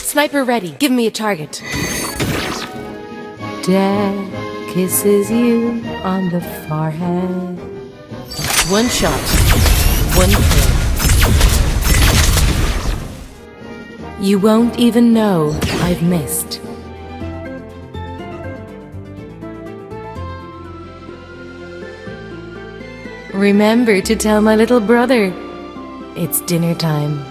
Sniper ready. Give me a target. Dad kisses you on the forehead. One shot. One kill. You won't even know I've missed. Remember to tell my little brother it's dinner time.